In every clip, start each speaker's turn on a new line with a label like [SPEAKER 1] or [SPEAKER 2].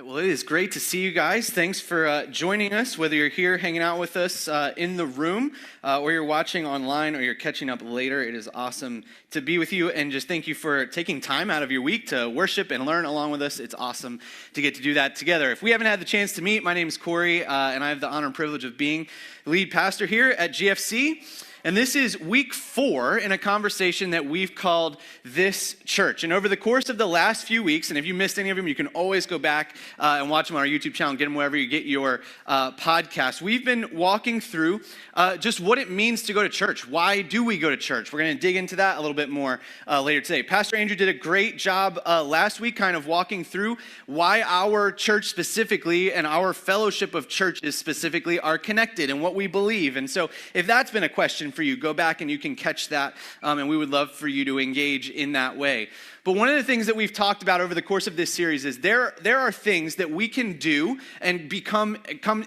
[SPEAKER 1] right, well, it is great to see you guys. Thanks for joining us, whether you're here hanging out with us in the room or you're watching online or you're catching up later. It is awesome to be with you, and just thank you for taking time out of your week to worship and learn along with us. It's awesome to get to do that together. If we haven't had the chance to meet, my name is Corey, and I have the honor and privilege of being the lead pastor here at GFC. And this is week 4 in a conversation that we've called This Church. And over the course of the last few weeks, and if you missed any of them, you can always go back and watch them on our YouTube channel and get them wherever you get your podcast. We've been walking through just what it means to go to church. Why do we go to church? We're going to dig into that a little bit more later today. Pastor Andrew did a great job last week kind of walking through why our church specifically and our fellowship of churches specifically are connected and what we believe. And so if that's been a question for you, go back and you can catch that, and we would love for you to engage in that way. But one of the things that we've talked about over the course of this series is there are things that we can do and come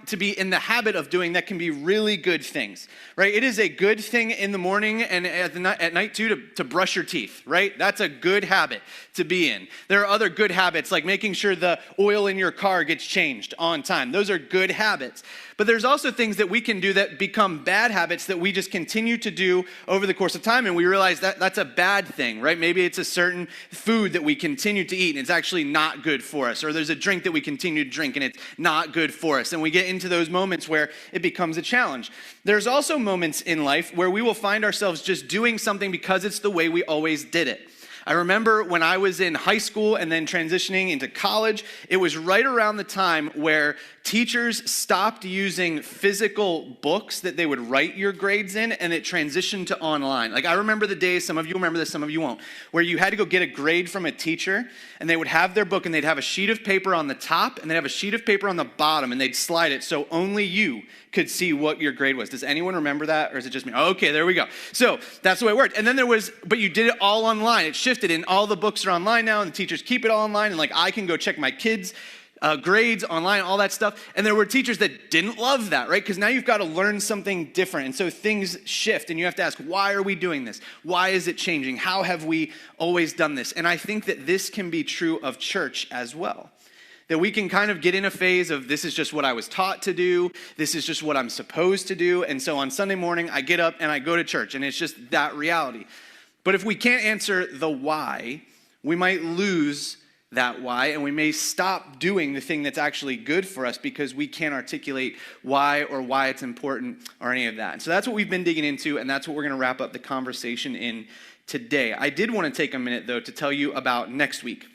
[SPEAKER 1] to be in the habit of doing that can be really good things, right? It is a good thing in the morning and at night too to brush your teeth, right? That's a good habit to be in. There are other good habits like making sure the oil in your car gets changed on time. Those are good habits. But there's also things that we can do that become bad habits that we just continue to do over the course of time, and we realize that that's a bad thing, right? Maybe it's a certain food that we continue to eat and it's actually not good for us, or there's a drink that we continue to drink and it's not good for us, and we get into those moments where it becomes a challenge. There's also moments in life where we will find ourselves just doing something because it's the way we always did it. I remember when I was in high school and then transitioning into college, it was right around the time where teachers stopped using physical books that they would write your grades in, and it transitioned to online. Like, I remember the days, some of you remember this, some of you won't, where you had to go get a grade from a teacher, and they would have their book, and they'd have a sheet of paper on the top, and they'd have a sheet of paper on the bottom, and they'd slide it so only you could see what your grade was. Does anyone remember that, or is it just me? Okay, there we go. So that's the way it worked. And then but you did it all online. It shifted, and all the books are online now, and the teachers keep it all online, and like I can go check my kids' grades online, all that stuff. And there were teachers that didn't love that, right? Because now you've got to learn something different. And so things shift, and you have to ask, why are we doing this? Why is it changing? How have we always done this? And I think that this can be true of church as well. That we can kind of get in a phase of, this is just what I was taught to do. This is just what I'm supposed to do. And so on Sunday morning, I get up and I go to church, and it's just that reality. But if we can't answer the why, we might lose that why, and we may stop doing the thing that's actually good for us because we can't articulate why or why it's important or any of that. And so that's what we've been digging into, and that's what we're going to wrap up the conversation in today. I did want to take a minute, though, to tell you about next week.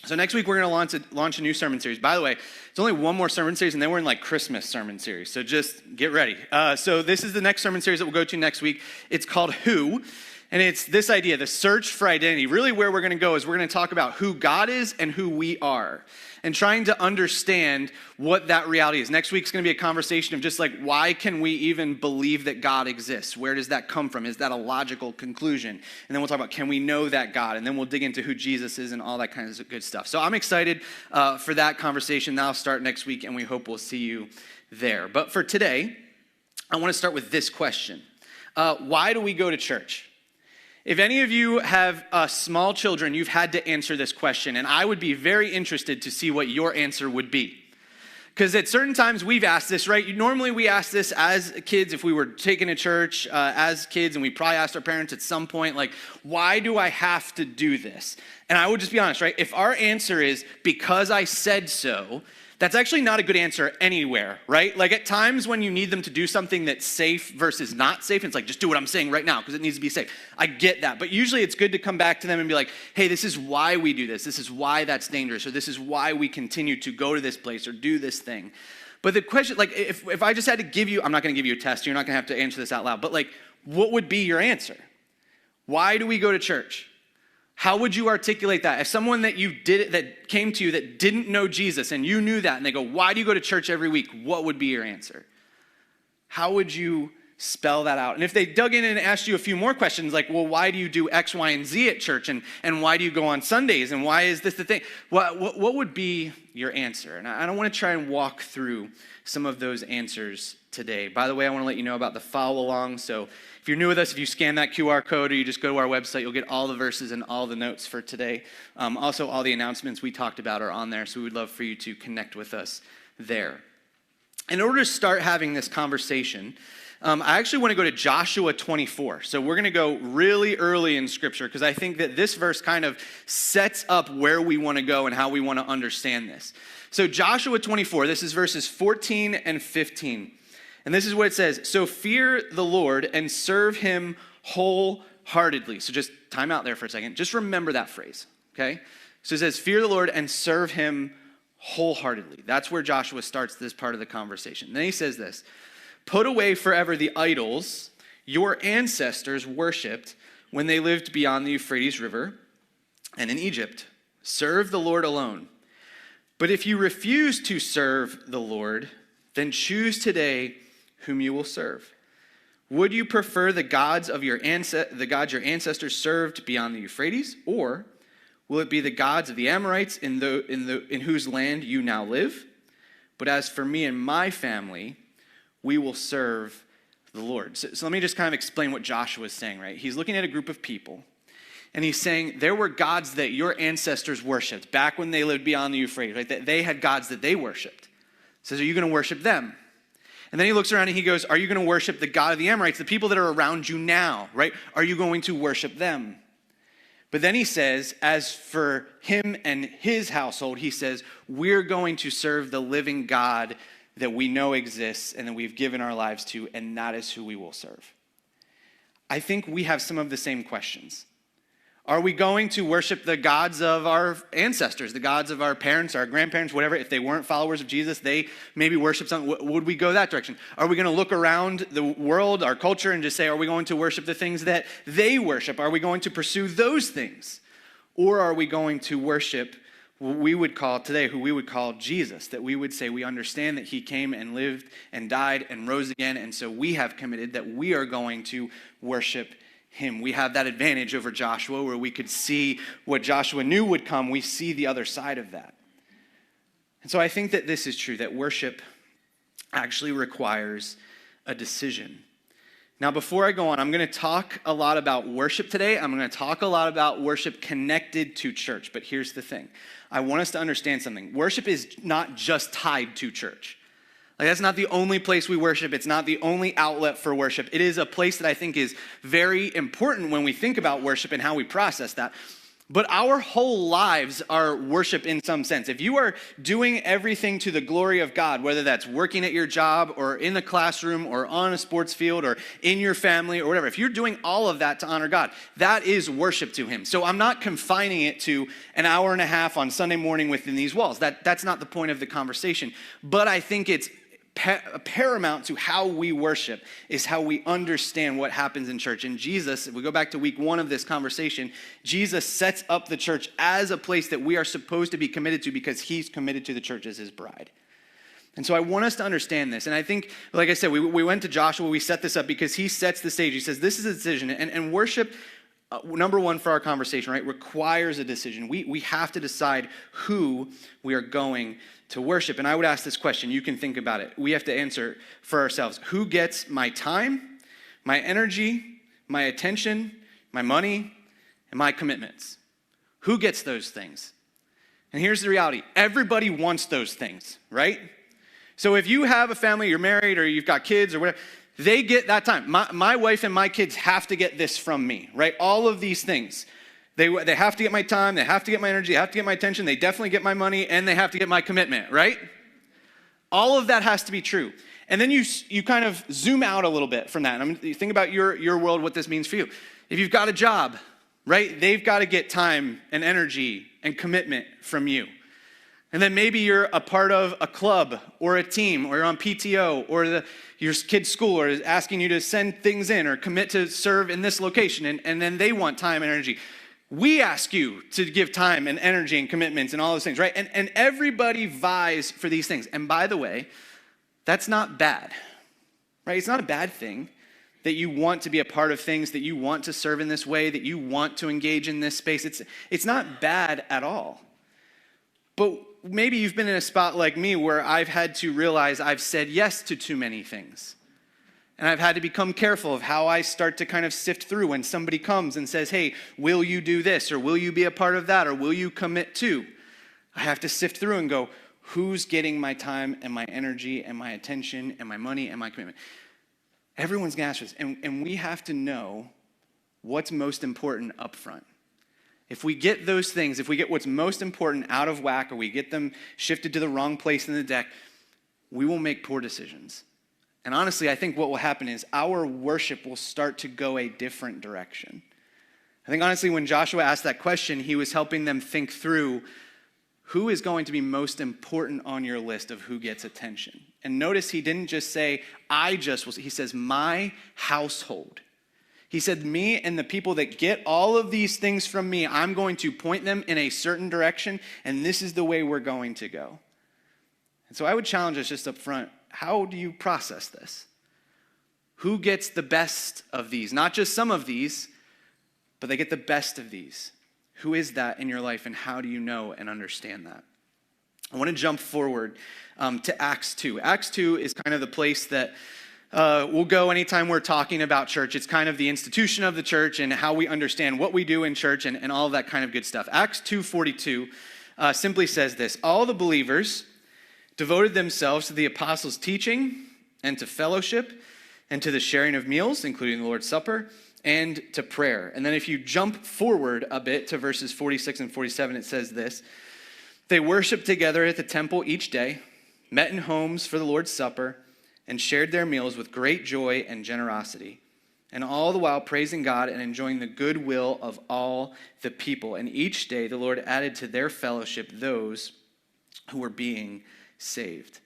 [SPEAKER 1] So next week, we're going to launch a new sermon series. By the way, it's only one more sermon series, and then we're in like Christmas sermon series. So just get ready. So this is the next sermon series that we'll go to next week. It's called Who? And it's this idea, the search for identity. Really where we're going to go is we're going to talk about who God is and who we are, and trying to understand what that reality is. Next week's going to be a conversation of just like, why can we even believe that God exists? Where does that come from? Is that a logical conclusion? And then we'll talk about, can we know that God? And then we'll dig into who Jesus is and all that kind of good stuff. So I'm excited for that conversation. That'll start next week, and we hope we'll see you there. But for today, I want to start with this question. Why do we go to church? If any of you have small children, you've had to answer this question, and I would be very interested to see what your answer would be. Because at certain times we've asked this, right? Normally we ask this as kids if we were taken to church as kids, and we probably asked our parents at some point, like, why do I have to do this? And I would just be honest, right? If our answer is because I said so, that's actually not a good answer anywhere, right? Like at times when you need them to do something that's safe versus not safe, it's like, just do what I'm saying right now because it needs to be safe. I get that. But usually it's good to come back to them and be like, hey, this is why we do this. This is why that's dangerous. Or this is why we continue to go to this place or do this thing. But the question, like if I just had to give you, I'm not going to give you a test. You're not going to have to answer this out loud. But like, what would be your answer? Why do we go to church? How would you articulate that? If someone that came to you that didn't know Jesus and you knew that, and they go, why do you go to church every week? What would be your answer? How would you spell that out. And if they dug in and asked you a few more questions, like, well, why do you do X, Y, and Z at church? And why do you go on Sundays? And why is this the thing? What would be your answer? And I don't want to try and walk through some of those answers today. By the way, I want to let you know about the follow along. So if you're new with us, if you scan that QR code or you just go to our website, you'll get all the verses and all the notes for today. Also, all the announcements we talked about are on there. So we would love for you to connect with us there. In order to start having this conversation, I actually want to go to Joshua 24. So we're going to go really early in Scripture because I think that this verse kind of sets up where we want to go and how we want to understand this. So Joshua 24, this is verses 14 and 15. And this is what it says. So fear the Lord and serve him wholeheartedly. So just time out there for a second. Just remember that phrase, okay? So it says, fear the Lord and serve him wholeheartedly. That's where Joshua starts this part of the conversation. Then he says this, put away forever the idols your ancestors worshipped when they lived beyond the Euphrates River and in Egypt. Serve the Lord alone. But if you refuse to serve the Lord, then choose today whom you will serve. Would you prefer the gods your ancestors served beyond the Euphrates, or will it be the gods of the Amorites in whose land you now live? But as for me and my family, we will serve the Lord. So let me just kind of explain what Joshua is saying, right? He's looking at a group of people, and he's saying there were gods that your ancestors worshipped back when they lived beyond the Euphrates, right? That they had gods that they worshipped. He says, are you going to worship them? And then he looks around and he goes, are you going to worship the God of the Amorites, the people that are around you now, right? Are you going to worship them? But then he says, as for him and his household, he says, we're going to serve the living God that we know exists and that we've given our lives to, and that is who we will serve. I think we have some of the same questions. Are we going to worship the gods of our ancestors, the gods of our parents, our grandparents, whatever? If they weren't followers of Jesus, they maybe worship something. Would we go that direction? Are we going to look around the world, our culture, and just say, are we going to worship the things that they worship? Are we going to pursue those things? Or are we going to worship what we would call today, who we would call Jesus, that we would say we understand that he came and lived and died and rose again, and so we have committed that we are going to worship him. We have that advantage over Joshua where we could see what Joshua knew would come. We see the other side of that. And so I think that this is true, that worship actually requires a decision. Now, before I go on, I'm going to talk a lot about worship today. I'm going to talk a lot about worship connected to church. But here's the thing. I want us to understand something. Worship is not just tied to church. Like, that's not the only place we worship. It's not the only outlet for worship. It is a place that I think is very important when we think about worship and how we process that. But our whole lives are worship in some sense. If you are doing everything to the glory of God, whether that's working at your job or in the classroom or on a sports field or in your family or whatever, if you're doing all of that to honor God, that is worship to him. So I'm not confining it to an hour and a half on Sunday morning within these walls. That's not the point of the conversation. But I think it's paramount to how we worship is how we understand what happens in church. And Jesus, if we go back to week 1 of this conversation, Jesus sets up the church as a place that we are supposed to be committed to because he's committed to the church as his bride. And so I want us to understand this. And I think, like I said, we went to Joshua, we set this up because he sets the stage. He says, this is a decision. And worship, number one for our conversation, right, requires a decision. We have to decide who we are going to worship. And I would ask this question. You can think about it. We have to answer for ourselves. Who gets my time, my energy, my attention, my money, and my commitments? Who gets those things? And here's the reality. Everybody wants those things, right? So if you have a family, you're married, or you've got kids, or whatever, they get that time. My wife and my kids have to get this from me, right? All of these things. They have to get my time, they have to get my energy, they have to get my attention, they definitely get my money, and they have to get my commitment, right? All of that has to be true. And then you kind of zoom out a little bit from that. You think about your world, what this means for you. If you've got a job, right, they've got to get time and energy and commitment from you. And then maybe you're a part of a club or a team, or you're on PTO, or your kid's school is asking you to send things in or commit to serve in this location, and then they want time and energy. We ask you to give time and energy and commitments and all those things, right? And everybody vies for these things. And by the way, that's not bad, right? It's not a bad thing. that you want to be a part of things, that you want to serve in this way, that you want to engage in this space. It's not bad at all. But maybe you've been in a spot like me where I've had to realize I've said yes to too many things. And I've had to become careful of how I start to kind of sift through when somebody comes and says, hey, will you do this? Or will you be a part of that? Or will you commit to? I have to sift through and go, who's getting my time and my energy and my attention and my money and my commitment? Everyone's going to ask us. And we have to know what's most important up front. If we get those things, if we get what's most important out of whack, or we get them shifted to the wrong place in the deck, we will make poor decisions. And honestly, I think what will happen is our worship will start to go a different direction. I think honestly, when Joshua asked that question, he was helping them think through who is going to be most important on your list of who gets attention. And notice he didn't just say, he says, my household. He said, me and the people that get all of these things from me, I'm going to point them in a certain direction, and this is the way we're going to go. And so I would challenge us just up front, how do you process this? Who gets the best of these? Not just some of these, but they get the best of these. Who is that in your life, and how do you know and understand that? I want to jump forward to Acts 2. Acts 2 is kind of the place that we'll go anytime we're talking about church. It's kind of the institution of the church and how we understand what we do in church and all of that kind of good stuff. Acts 2:42 simply says this: all the believers devoted themselves to the apostles' teaching and to fellowship and to the sharing of meals, including the Lord's Supper, and to prayer. And then if you jump forward a bit to verses 46 and 47, it says this: they worshiped together at the temple each day, met in homes for the Lord's Supper, and shared their meals with great joy and generosity, and all the while praising God and enjoying the goodwill of all the people. And each day the Lord added to their fellowship those who were being saved.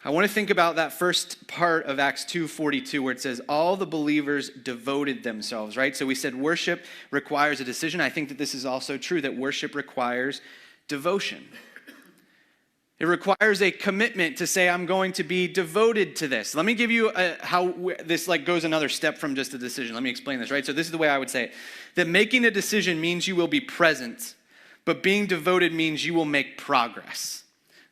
[SPEAKER 1] I want to think about that first part of Acts 2:42 where it says all the believers devoted themselves, right? So we said worship requires a decision. I think that this is also true, that worship requires devotion. It requires a commitment to say, I'm going to be devoted to this. Let me give you how this goes another step from just a decision. Let me explain this, right? So this is the way I would say it. That making a decision means you will be present, but being devoted means you will make progress.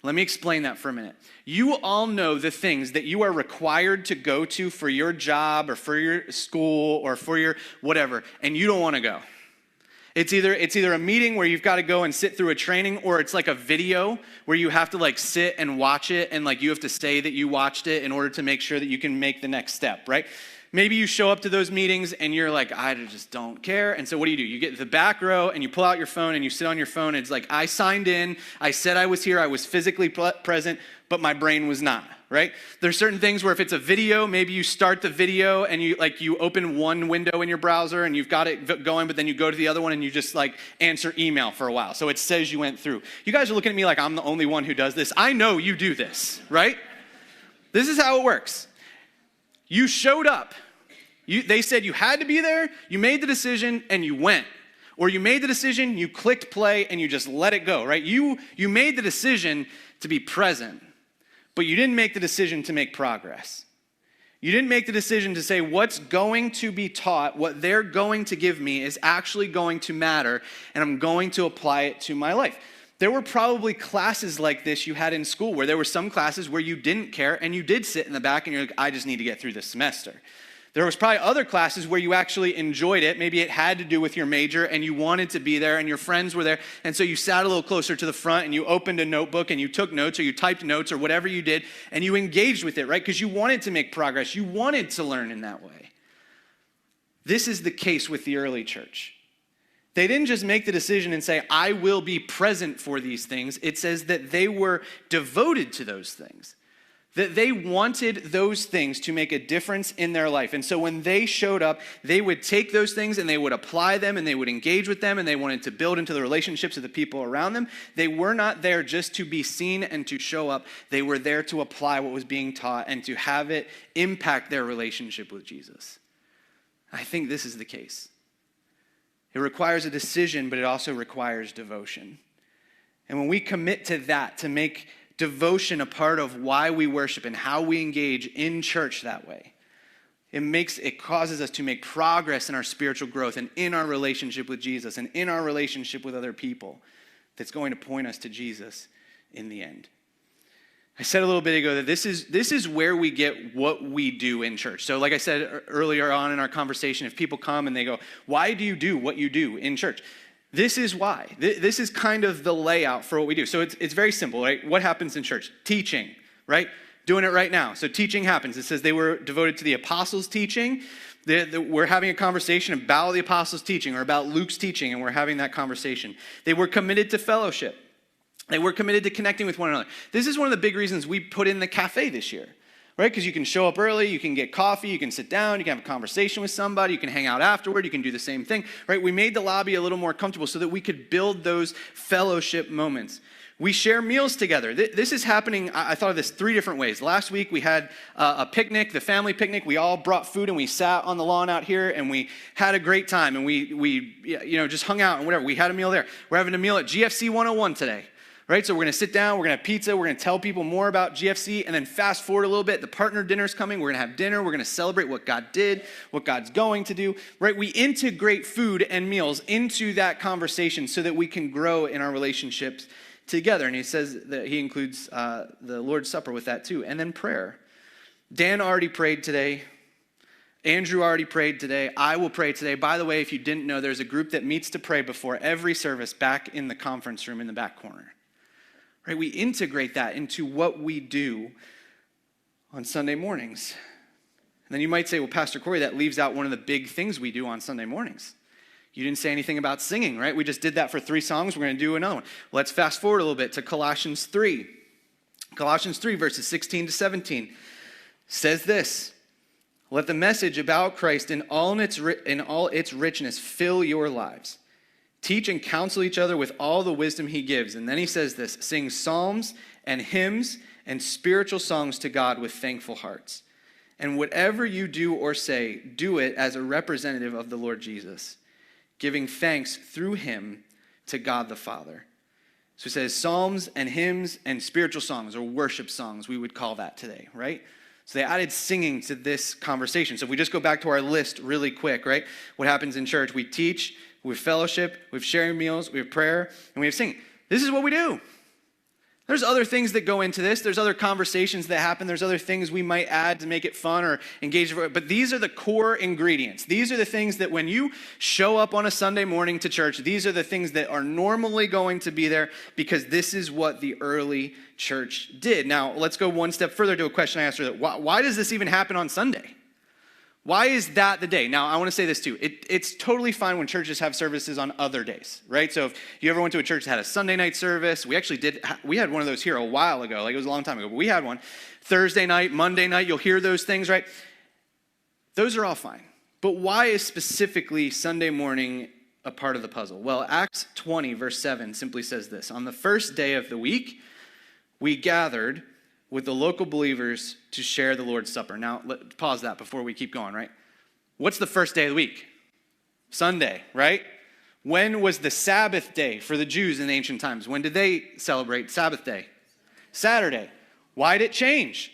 [SPEAKER 1] Let me explain that for a minute. You all know the things that you are required to go to for your job or for your school or for your whatever, and you don't want to go. It's either a meeting where you've got to go and sit through a training, or it's like a video where you have to sit and watch it, and you have to say that you watched it in order to make sure that you can make the next step, right? Maybe you show up to those meetings and you're like, I just don't care. And so what do? You get to the back row and you pull out your phone and you sit on your phone. And it's like, I signed in, I said I was here, I was physically present, but my brain was not, right? There's certain things where if it's a video, maybe you start the video and you open one window in your browser and you've got it going, but then you go to the other one and you just answer email for a while. So it says you went through. You guys are looking at me like I'm the only one who does this. I know you do this, right? This is how it works. You showed up. They said you had to be there, you made the decision, and you went. Or you made the decision, you clicked play, and you just let it go, right? You made the decision to be present, but you didn't make the decision to make progress. You didn't make the decision to say what's going to be taught, what they're going to give me is actually going to matter, and I'm going to apply it to my life. There were probably classes like this you had in school where there were some classes where you didn't care and you did sit in the back and you're like, I just need to get through this semester. There was probably other classes where you actually enjoyed it. Maybe it had to do with your major and you wanted to be there and your friends were there. And so you sat a little closer to the front and you opened a notebook and you took notes or you typed notes or whatever you did and you engaged with it, right? Because you wanted to make progress. You wanted to learn in that way. This is the case with the early church. They didn't just make the decision and say, I will be present for these things. It says that they were devoted to those things, that they wanted those things to make a difference in their life. And so when they showed up, they would take those things and they would apply them and they would engage with them and they wanted to build into the relationships of the people around them. They were not there just to be seen and to show up. They were there to apply what was being taught and to have it impact their relationship with Jesus. I think this is the case. It requires a decision, but it also requires devotion. And when we commit to that, to make devotion a part of why we worship and how we engage in church that way, It causes us to make progress in our spiritual growth and in our relationship with Jesus and in our relationship with other people that's going to point us to Jesus in the end. I said a little bit ago that this is where we get what we do in church. So like I said earlier on in our conversation, if people come and they go, why do you do what you do in church? This is why. This is kind of the layout for what we do. So it's very simple, right? What happens in church? Teaching, right? Doing it right now. So teaching happens. It says they were devoted to the apostles' teaching. We're having a conversation about the apostles' teaching or about Luke's teaching, and we're having that conversation. They were committed to fellowship. They were committed to connecting with one another. This is one of the big reasons we put in the cafe this year, right? Because you can show up early, you can get coffee, you can sit down, you can have a conversation with somebody, you can hang out afterward, you can do the same thing, right? We made the lobby a little more comfortable so that we could build those fellowship moments. We share meals together. This is happening, I thought of this 3 different ways. Last week we had a picnic, the family picnic. We all brought food and we sat on the lawn out here and we had a great time and we just hung out and whatever. We had a meal there. We're having a meal at GFC 101 today. Right, so we're going to sit down, we're going to have pizza, we're going to tell people more about GFC, and then fast forward a little bit, the partner dinner's coming, we're going to have dinner, we're going to celebrate what God did, what God's going to do, right? We integrate food and meals into that conversation so that we can grow in our relationships together, and he says that he includes the Lord's Supper with that too, and then prayer. Dan already prayed today. Andrew already prayed today. I will pray today. By the way, if you didn't know, there's a group that meets to pray before every service back in the conference room in the back corner. Right, we integrate that into what we do on Sunday mornings. And then you might say, well, Pastor Corey, that leaves out one of the big things we do on Sunday mornings. You didn't say anything about singing, right? We just did that for 3 songs. We're going to do another one. Let's fast forward a little bit to Colossians 3. Colossians 3, verses 16 to 17 says this: let the message about Christ in all its richness fill your lives. Teach and counsel each other with all the wisdom he gives. And then he says this: sing psalms and hymns and spiritual songs to God with thankful hearts. And whatever you do or say, do it as a representative of the Lord Jesus, giving thanks through him to God the Father. So he says psalms and hymns and spiritual songs, or worship songs, we would call that today, right? So they added singing to this conversation. So if we just go back to our list really quick, right? What happens in church? We teach, we have fellowship, we have sharing meals, we have prayer, and we have singing. This is what we do. There's other things that go into this. There's other conversations that happen. There's other things we might add to make it fun or engage. But these are the core ingredients. These are the things that when you show up on a Sunday morning to church, these are the things that are normally going to be there because this is what the early church did. Now, let's go one step further to a question I asked her. Why does this even happen on Sunday? Why is that the day? Now, I want to say this too. It's totally fine when churches have services on other days, right? So if you ever went to a church that had a Sunday night service, we had one of those here a while ago. Like it was a long time ago, but we had one. Thursday night, Monday night, you'll hear those things, right? Those are all fine. But why is specifically Sunday morning a part of the puzzle? Well, Acts 20, verse 7 simply says this: on the first day of the week, we gathered with the local believers to share the Lord's Supper. Now, pause that before we keep going, right? What's the first day of the week? Sunday, right? When was the Sabbath day for the Jews in ancient times? When did they celebrate Sabbath day? Saturday. Why did it change?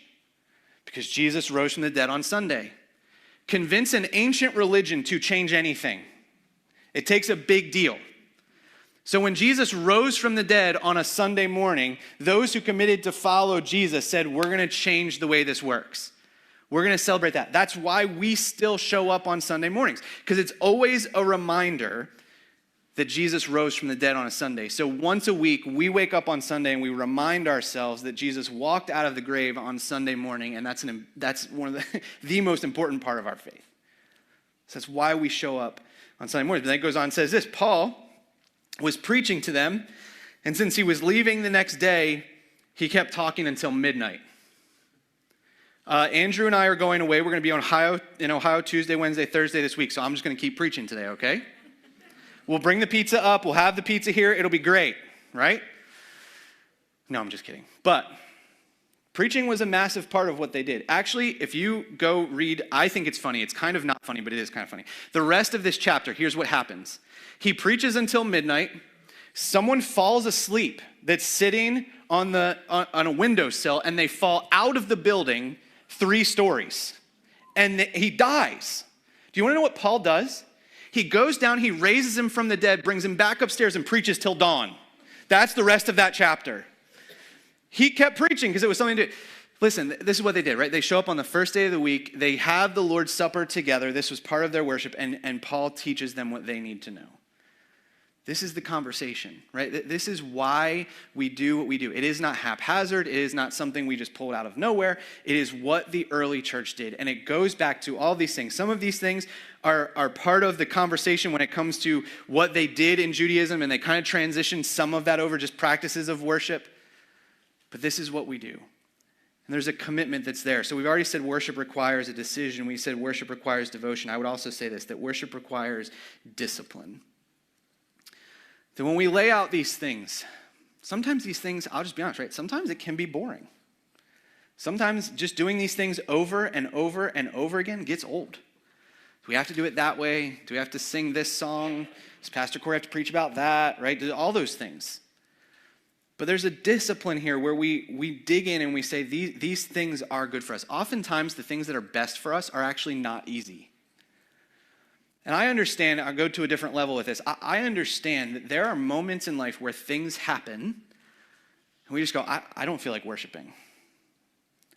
[SPEAKER 1] Because Jesus rose from the dead on Sunday. Convince an ancient religion to change anything, it takes a big deal. So when Jesus rose from the dead on a Sunday morning, those who committed to follow Jesus said, we're going to change the way this works. We're going to celebrate that. That's why we still show up on Sunday mornings, because it's always a reminder that Jesus rose from the dead on a Sunday. So once a week, we wake up on Sunday and we remind ourselves that Jesus walked out of the grave on Sunday morning, and that's one of the most important part of our faith. So that's why we show up on Sunday morning. But then it goes on and says this: Paul was preaching to them, and since he was leaving the next day, he kept talking until midnight. Andrew and I are going away. We're going to be in Ohio Tuesday, Wednesday, Thursday this week, so I'm just going to keep preaching today, okay? We'll bring the pizza up. We'll have the pizza here. It'll be great, right? No, I'm just kidding. But preaching was a massive part of what they did. Actually, if you go read, I think it's funny. It's kind of not funny, but it is kind of funny. The rest of this chapter, here's what happens. He preaches until midnight. Someone falls asleep that's sitting on a windowsill, and they fall out of the building 3 stories. and he dies. Do you want to know what Paul does? He goes down, he raises him from the dead, brings him back upstairs and preaches till dawn. That's the rest of that chapter. He kept preaching because it was something to do. Listen, this is what they did, right? They show up on the first day of the week. They have the Lord's Supper together. This was part of their worship, and Paul teaches them what they need to know. This is the conversation, right? This is why we do what we do. It is not haphazard. It is not something we just pulled out of nowhere. It is what the early church did, and it goes back to all these things. Some of these things are part of the conversation when it comes to what they did in Judaism, and they kind of transitioned some of that over just practices of worship. But this is what we do. And there's a commitment that's there. So we've already said worship requires a decision. We said worship requires devotion. I would also say this, that worship requires discipline. That when we lay out these things, sometimes these things, I'll just be honest, right? Sometimes it can be boring. Sometimes just doing these things over and over and over again gets old. Do we have to do it that way? Do we have to sing this song? Does Pastor Corey have to preach about that, right? All those things. But there's a discipline here where we dig in and we say these things are good for us. Oftentimes, the things that are best for us are actually not easy. And I understand, I'll go to a different level with this. I understand that there are moments in life where things happen, and we just go, I don't feel like worshiping.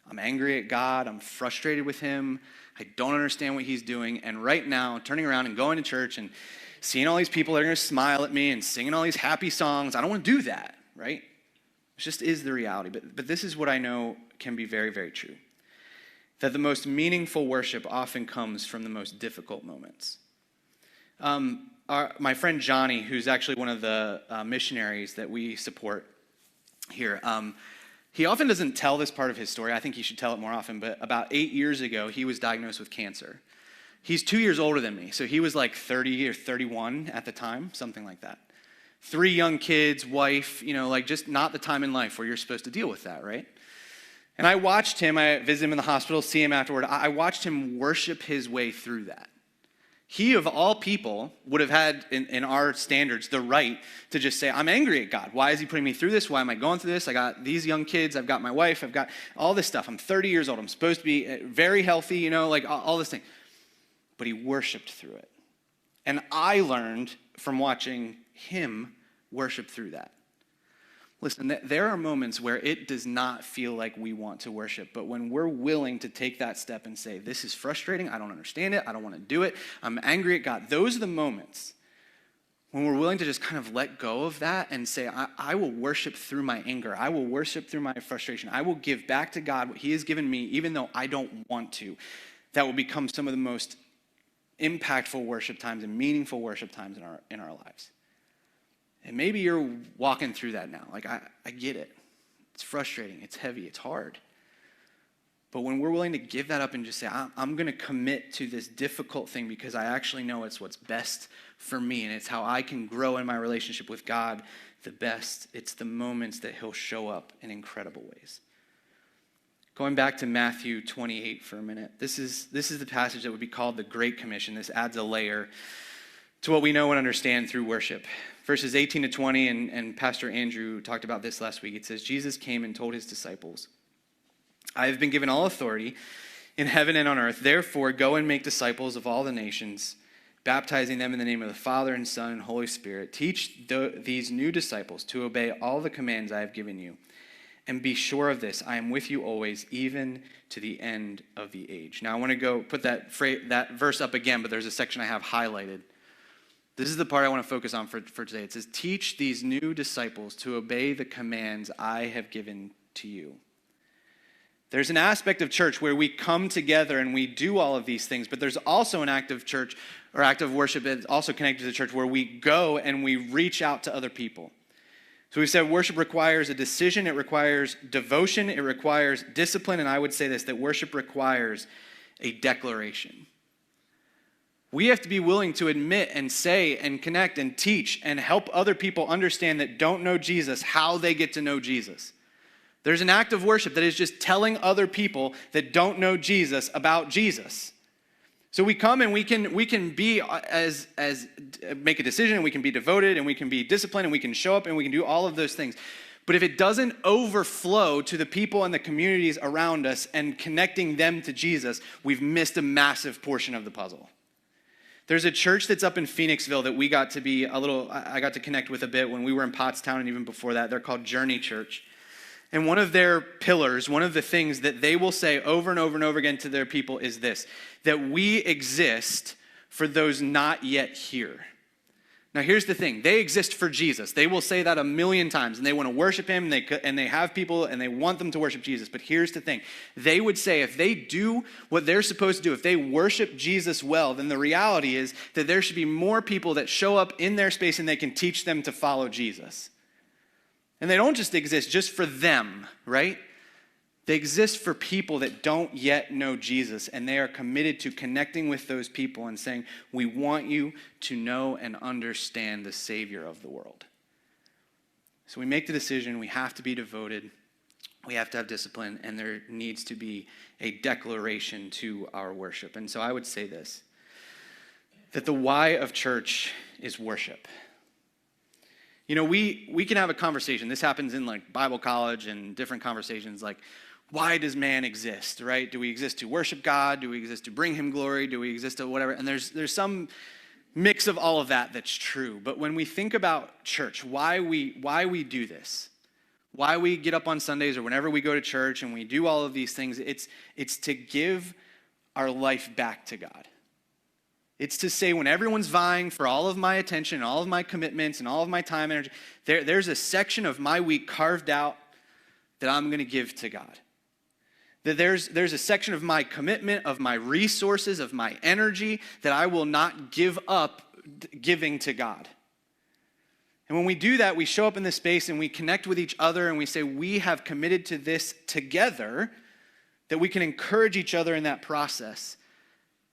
[SPEAKER 1] I'm angry at God. I'm frustrated with him. I don't understand what he's doing. And right now, turning around and going to church and seeing all these people that are going to smile at me and singing all these happy songs, I don't want to do that, right? It just is the reality. But this is what I know can be very, very true. That the most meaningful worship often comes from the most difficult moments. My friend Johnny, who's actually one of the missionaries that we support here, he often doesn't tell this part of his story. I think he should tell it more often. But about 8 years ago, he was diagnosed with cancer. He's 2 years older than me, so he was like 30 or 31 at the time, something like that. 3 young kids, wife, like just not the time in life where you're supposed to deal with that, right? And I watched him, I visited him in the hospital, see him afterward. I watched him worship his way through that. He, of all people, would have had, in our standards, the right to just say, I'm angry at God. Why is he putting me through this? Why am I going through this? I got these young kids. I've got my wife. I've got all this stuff. I'm 30 years old. I'm supposed to be very healthy, like all this thing. But he worshiped through it. And I learned from watching him worship through that. Listen, there are moments where it does not feel like we want to worship, but when we're willing to take that step and say, this is frustrating, I don't understand it, I don't want to do it, I'm angry at God, those are the moments when we're willing to just kind of let go of that and say, I will worship through my anger, I will worship through my frustration, I will give back to God what he has given me, even though I don't want to. That will become some of the most impactful worship times and meaningful worship times in our lives. And maybe you're walking through that now. Like, I get it. It's frustrating. It's heavy. It's hard. But when we're willing to give that up and just say, I'm going to commit to this difficult thing because I actually know it's what's best for me and it's how I can grow in my relationship with God the best, it's the moments that he'll show up in incredible ways. Going back to Matthew 28 for a minute. This is the passage that would be called the Great Commission. This adds a layer to what we know and understand through worship. Verses 18 to 20, and Pastor Andrew talked about this last week. It says, Jesus came and told his disciples, I have been given all authority in heaven and on earth. Therefore, go and make disciples of all the nations, baptizing them in the name of the Father and Son and Holy Spirit. Teach these new disciples to obey all the commands I have given you. And be sure of this, I am with you always, even to the end of the age. Now, I want to go put that verse up again, but there's a section I have highlighted. This is the part I want to focus on for today. It says, teach these new disciples to obey the commands I have given to you. There's an aspect of church where we come together and we do all of these things, but there's also an act of church or act of worship that's also connected to the church where we go and we reach out to other people. So we said worship requires a decision, it requires devotion, it requires discipline, and I would say this, that worship requires a declaration. We have to be willing to admit and say and connect and teach and help other people understand that don't know Jesus how they get to know Jesus. There's an act of worship that is just telling other people that don't know Jesus about Jesus. So we come and we can be as make a decision and we can be devoted and we can be disciplined and we can show up and we can do all of those things. But if it doesn't overflow to the people and the communities around us and connecting them to Jesus, we've missed a massive portion of the puzzle. There's a church that's up in Phoenixville that I got to connect with a bit when we were in Pottstown and even before that. They're called Journey Church. And one of their pillars, one of the things that they will say over and over and over again to their people is this, that we exist for those not yet here. Now, here's the thing. They exist for Jesus. They will say that a million times, and they want to worship him, and they have people, and they want them to worship Jesus. But here's the thing. They would say if they do what they're supposed to do, if they worship Jesus well, then the reality is that there should be more people that show up in their space and they can teach them to follow Jesus. And they don't just exist just for them, right? They exist for people that don't yet know Jesus, and they are committed to connecting with those people and saying, we want you to know and understand the Savior of the world. So we make the decision, we have to be devoted, we have to have discipline, and there needs to be a declaration to our worship. And so I would say this, that the why of church is worship. You know, we can have a conversation. This happens in like Bible college and different conversations like, why does man exist, right? Do we exist to worship God? Do we exist to bring him glory? Do we exist to whatever? And there's some mix of all of that that's true. But when we think about church, why we do this, why we get up on Sundays or whenever we go to church and we do all of these things, it's to give our life back to God. It's to say when everyone's vying for all of my attention, and all of my commitments, and all of my time and energy, there's a section of my week carved out that I'm going to give to God. That there's a section of my commitment, of my resources, of my energy that I will not give up giving to God. And when we do that, we show up in this space and we connect with each other and we say we have committed to this together, that we can encourage each other in that process,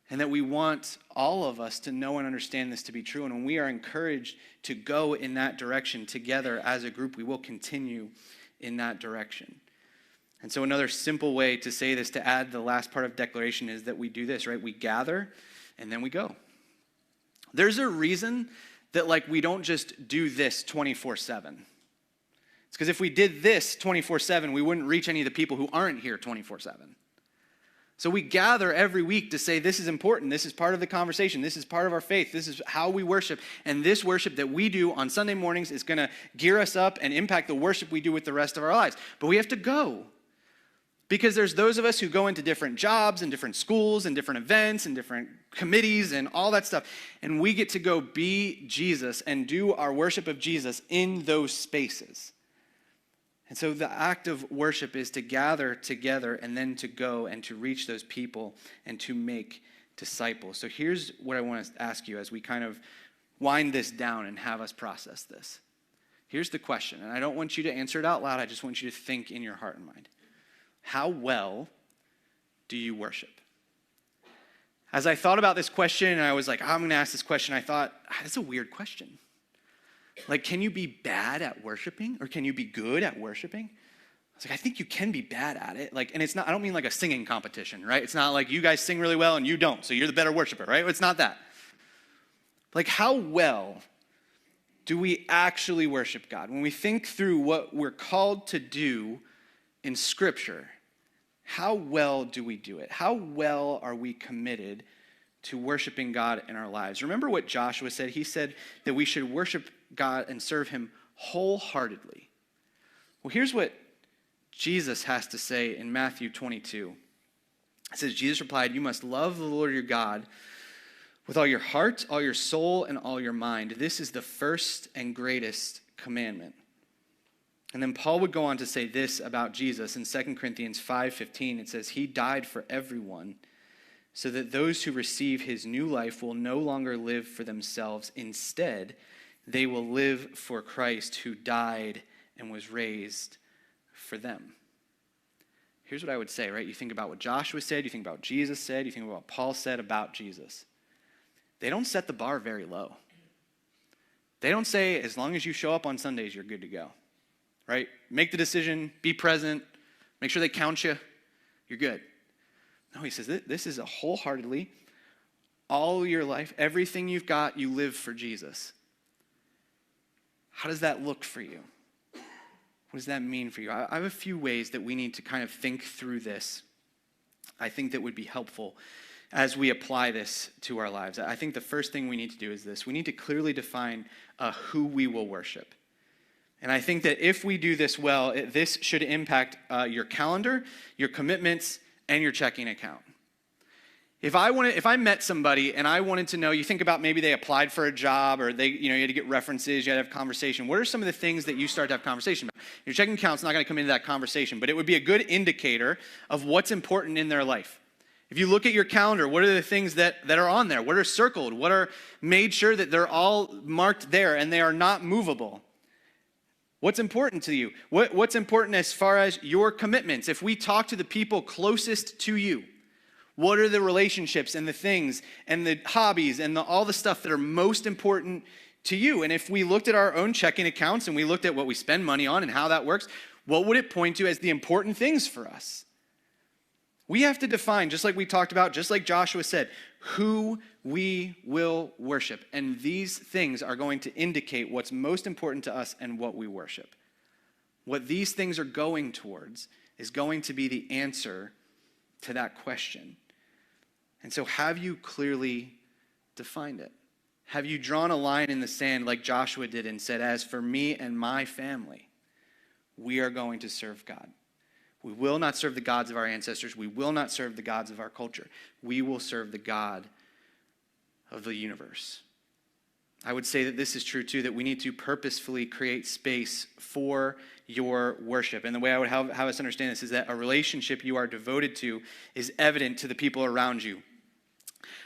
[SPEAKER 1] and that we want all of us to know and understand this to be true. And when we are encouraged to go in that direction together as a group, we will continue in that direction. And so another simple way to say this, to add the last part of declaration, is that we do this, right? We gather and then we go. There's a reason that we don't just do this 24/7. It's because if we did this 24/7, we wouldn't reach any of the people who aren't here 24/7. So we gather every week to say this is important, this is part of the conversation, this is part of our faith, this is how we worship, and this worship that we do on Sunday mornings is going to gear us up and impact the worship we do with the rest of our lives. But we have to go. Because there's those of us who go into different jobs and different schools and different events and different committees and all that stuff. And we get to go be Jesus and do our worship of Jesus in those spaces. And so the act of worship is to gather together and then to go and to reach those people and to make disciples. So here's what I want to ask you as we kind of wind this down and have us process this. Here's the question, and I don't want you to answer it out loud. I just want you to think in your heart and mind. How well do you worship? As I thought about this question, and I was like, I'm going to ask this question, I thought, that's a weird question. Can you be bad at worshiping, or can you be good at worshiping? I was like, I think you can be bad at it. And it's not, I don't mean like a singing competition, right? It's not like you guys sing really well and you don't, so you're the better worshiper, right? It's not that. How well do we actually worship God? When we think through what we're called to do in Scripture, how well do we do it? How well are we committed to worshiping God in our lives? Remember what Joshua said? He said that we should worship God and serve him wholeheartedly. Well, here's what Jesus has to say in Matthew 22. It says, Jesus replied, "You must love the Lord your God with all your heart, all your soul, and all your mind. This is the first and greatest commandment." And then Paul would go on to say this about Jesus in 2 Corinthians 5:15. It says, "He died for everyone, so that those who receive his new life will no longer live for themselves. Instead, they will live for Christ, who died and was raised for them." Here's what I would say, right? You think about what Joshua said, you think about what Jesus said, you think about what Paul said about Jesus. They don't set the bar very low. They don't say, as long as you show up on Sundays, you're good to go. Right? Make the decision, be present, make sure they count you, you're good. No, he says this is a wholeheartedly, all your life, everything you've got, you live for Jesus. How does that look for you? What does that mean for you? I have a few ways that we need to kind of think through this. I think that would be helpful as we apply this to our lives. I think the first thing we need to do is this. We need to clearly define who we will worship. And I think that if we do this well, this should impact your calendar, your commitments, and your checking account. If I met somebody and I wanted to know, you think about maybe they applied for a job or you had to get references, you had to have conversation. What are some of the things that you start to have conversation about? Your checking account's not going to come into that conversation, but it would be a good indicator of what's important in their life. If you look at your calendar, what are the things that are on there? What are circled? What are made sure that they're all marked there and they are not movable? What's important to you? What's important as far as your commitments? If we talk to the people closest to you, what are the relationships and the things and the hobbies and all the stuff that are most important to you? And if we looked at our own checking accounts and we looked at what we spend money on and how that works, what would it point to as the important things for us? We have to define, just like we talked about, just like Joshua said, who we will worship. And these things are going to indicate what's most important to us and what we worship. What these things are going towards is going to be the answer to that question. And so have you clearly defined it? Have you drawn a line in the sand like Joshua did and said, as for me and my family, we are going to serve God. We will not serve the gods of our ancestors. We will not serve the gods of our culture. We will serve the God of the universe. I would say that this is true too, that we need to purposefully create space for your worship. And the way I would have us understand this is that a relationship you are devoted to is evident to the people around you.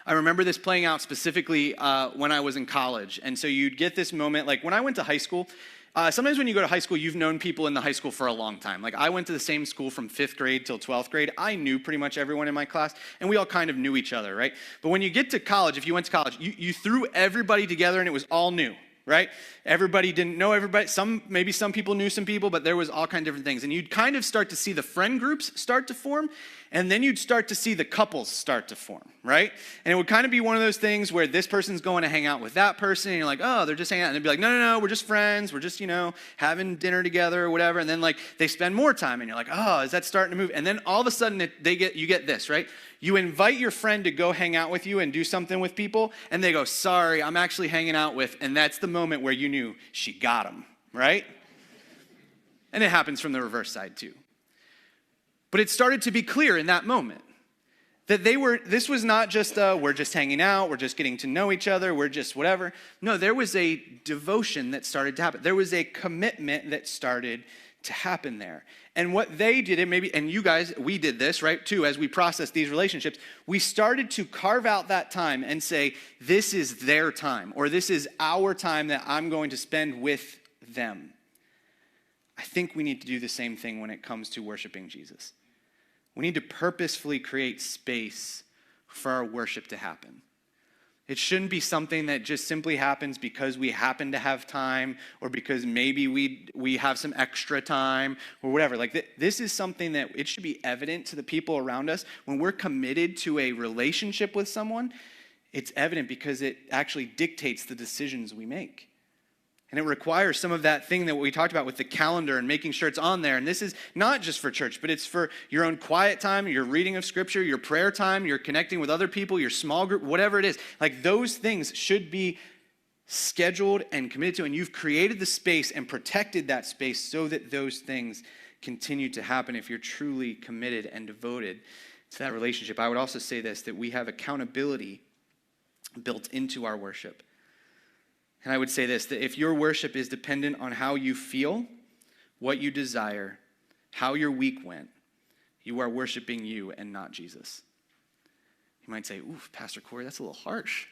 [SPEAKER 1] I remember this playing out specifically when I was in college. And so you'd get this moment, like when I went to high school, sometimes when you go to high school, you've known people in the high school for a long time. Like I went to the same school from 5th grade till 12th grade. I knew pretty much everyone in my class, and we all kind of knew each other, right? But when you get to college, if you went to college, you threw everybody together and it was all new, right? Everybody didn't know everybody. Maybe some people knew some people, but there was all kinds of different things. And you'd kind of start to see the friend groups start to form, and then you'd start to see the couples start to form, right? And it would kind of be one of those things where this person's going to hang out with that person, and you're like, oh, they're just hanging out. And they'd be like, no, we're just friends. We're just, having dinner together or whatever. And then like they spend more time, and you're like, oh, is that starting to move? And then all of a sudden you get this, right? You invite your friend to go hang out with you and do something with people, and they go, sorry, I'm actually hanging out with, and that's the moment where you knew she got him, right? And it happens from the reverse side too. But it started to be clear in that moment that this was not just, we're just hanging out, we're just getting to know each other, we're just whatever. No, there was a devotion that started to happen. There was a commitment that started to happen there. And what they did, and you guys, we did this, right, too, as we processed these relationships, we started to carve out that time and say, this is their time, or this is our time that I'm going to spend with them. I think we need to do the same thing when it comes to worshiping Jesus. We need to purposefully create space for our worship to happen. It shouldn't be something that just simply happens because we happen to have time or because maybe we have some extra time or whatever. Like this is something that it should be evident to the people around us. When we're committed to a relationship with someone, it's evident because it actually dictates the decisions we make. And it requires some of that thing that we talked about with the calendar and making sure it's on there. And this is not just for church, but it's for your own quiet time, your reading of scripture, your prayer time, your connecting with other people, your small group, whatever it is. Like those things should be scheduled and committed to. And you've created the space and protected that space so that those things continue to happen if you're truly committed and devoted to that relationship. I would also say this, that we have accountability built into our worship. And I would say this, that if your worship is dependent on how you feel, what you desire, how your week went, you are worshiping you and not Jesus. You might say, ooh, Pastor Corey, that's a little harsh.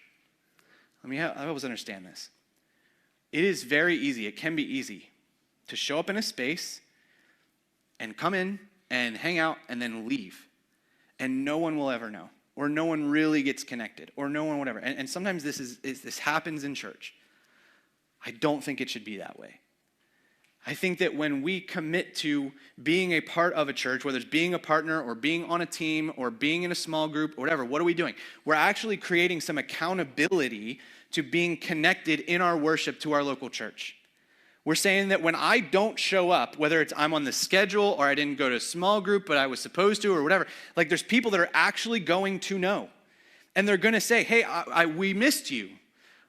[SPEAKER 1] I help us understand this. It is very easy, it can be easy to show up in a space and come in and hang out and then leave. And no one will ever know. Or no one really gets connected. Or no one whatever. And sometimes this happens in church. I don't think it should be that way. I think that when we commit to being a part of a church, whether it's being a partner or being on a team or being in a small group or whatever, what are we doing? We're actually creating some accountability to being connected in our worship to our local church. We're saying that when I don't show up, whether it's I'm on the schedule or I didn't go to a small group, but I was supposed to or whatever, like there's people that are actually going to know. And they're going to say, hey, we missed you,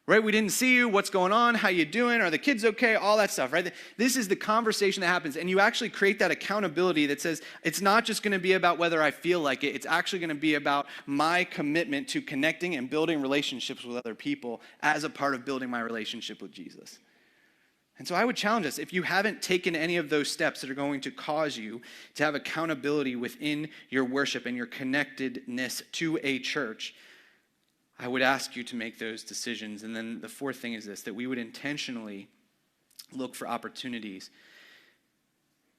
[SPEAKER 1] right? We didn't see you. What's going on? How you doing? Are the kids okay? All that stuff, right? This is the conversation that happens. And you actually create that accountability that says it's not just going to be about whether I feel like it. It's actually going to be about my commitment to connecting and building relationships with other people as a part of building my relationship with Jesus. And so I would challenge us, if you haven't taken any of those steps that are going to cause you to have accountability within your worship and your connectedness to a church, I would ask you to make those decisions. And then the fourth thing is this, that we would intentionally look for opportunities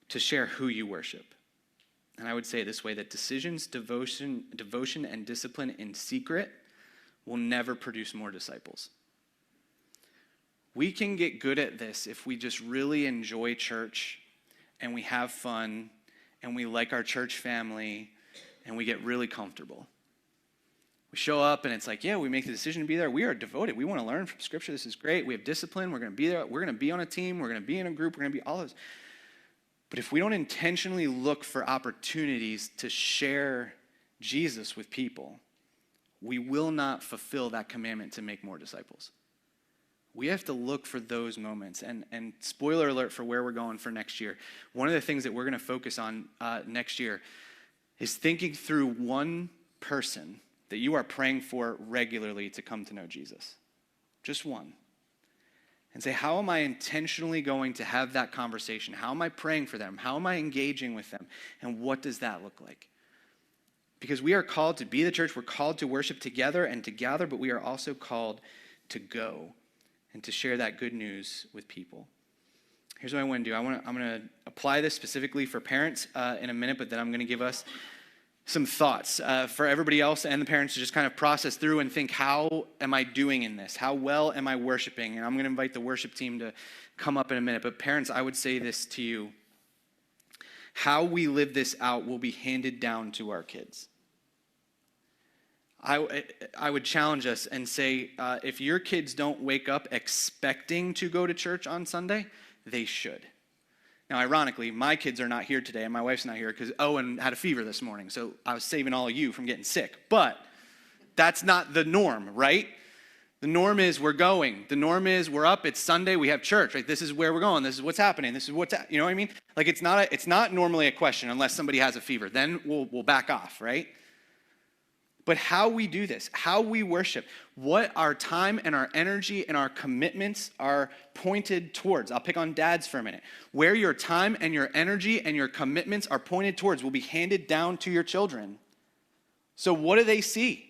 [SPEAKER 1] to share who you worship. And I would say it this way, that decisions, devotion, and discipline in secret will never produce more disciples. We can get good at this if we just really enjoy church and we have fun and we like our church family and we get really comfortable. We show up and it's like, yeah, we make the decision to be there. We are devoted. We want to learn from Scripture. This is great. We have discipline. We're going to be there. We're going to be on a team. We're going to be in a group. We're going to be all those. But if we don't intentionally look for opportunities to share Jesus with people, we will not fulfill that commandment to make more disciples. We have to look for those moments. And spoiler alert for where we're going for next year. One of the things that we're going to focus on next year is thinking through one person that you are praying for regularly to come to know Jesus. Just one. And say, how am I intentionally going to have that conversation? How am I praying for them? How am I engaging with them? And what does that look like? Because we are called to be the church. We're called to worship together and to gather, but we are also called to go and to share that good news with people. Here's what I want to do. I'm going to apply this specifically for parents in a minute, but then I'm going to give us some thoughts for everybody else and the parents to just kind of process through and think, how am I doing in this? How well am I worshiping? And I'm going to invite the worship team to come up in a minute. But parents, I would say this to you. How we live this out will be handed down to our kids. I would challenge us and say, if your kids don't wake up expecting to go to church on Sunday, they should. Now, ironically, my kids are not here today, and my wife's not here because Owen had a fever this morning, so I was saving all of you from getting sick. But that's not the norm, right? The norm is we're going. The norm is we're up. It's Sunday. We have church. Right? This is where we're going. This is what's happening. This is what's you know what I mean? Like it's not normally a question unless somebody has a fever. Then we'll back off, right? But how we do this, how we worship, what our time and our energy and our commitments are pointed towards. I'll pick on dads for a minute. Where your time and your energy and your commitments are pointed towards will be handed down to your children. So what do they see?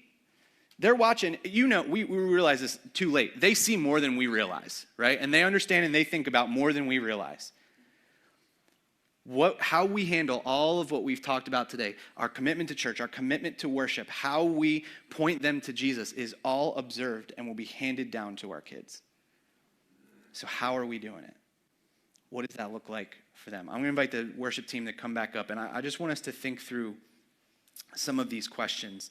[SPEAKER 1] They're watching, we realize this too late. They see more than we realize, right? And they understand and they think about more than we realize. How we handle all of what we've talked about today, our commitment to church, our commitment to worship, how we point them to Jesus is all observed and will be handed down to our kids. So how are we doing it? What does that look like for them? I'm going to invite the worship team to come back up, and I just want us to think through some of these questions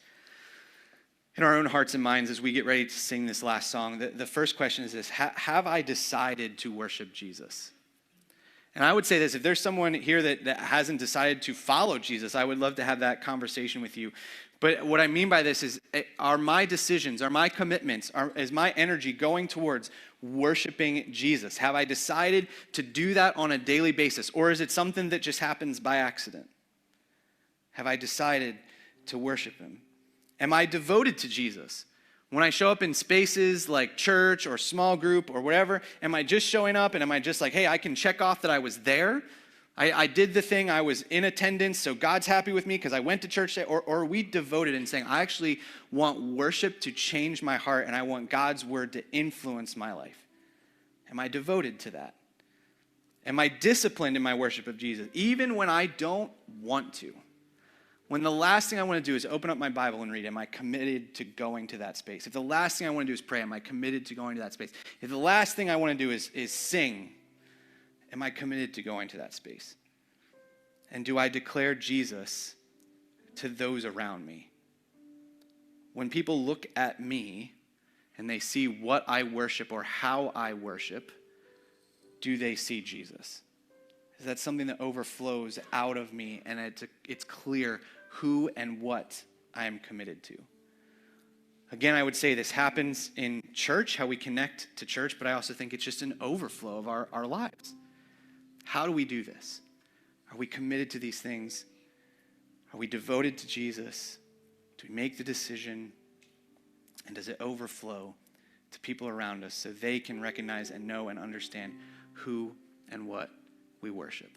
[SPEAKER 1] in our own hearts and minds as we get ready to sing this last song. The first question is this: have I decided to worship Jesus? And I would say this, if there's someone here that hasn't decided to follow Jesus, I would love to have that conversation with you. But what I mean by this is, are my decisions, are my commitments, is my energy going towards worshiping Jesus? Have I decided to do that on a daily basis? Or is it something that just happens by accident? Have I decided to worship him? Am I devoted to Jesus? When I show up in spaces like church or small group or whatever, am I just showing up and am I just like, hey, I can check off that I was there? I did the thing, I was in attendance, so God's happy with me because I went to church today? Or are we devoted in saying, I actually want worship to change my heart and I want God's word to influence my life? Am I devoted to that? Am I disciplined in my worship of Jesus, even when I don't want to? When the last thing I want to do is open up my Bible and read, am I committed to going to that space? If the last thing I want to do is pray, am I committed to going to that space? If the last thing I want to do is sing, am I committed to going to that space? And do I declare Jesus to those around me? When people look at me and they see what I worship or how I worship, do they see Jesus? Is that something that overflows out of me, and it's clear who and what I am committed to? Again, I would say this happens in church, how we connect to church, but I also think it's just an overflow of our lives. How do we do this? Are we committed to these things? Are we devoted to Jesus? Do we make the decision? And does it overflow to people around us so they can recognize and know and understand who and what we worship?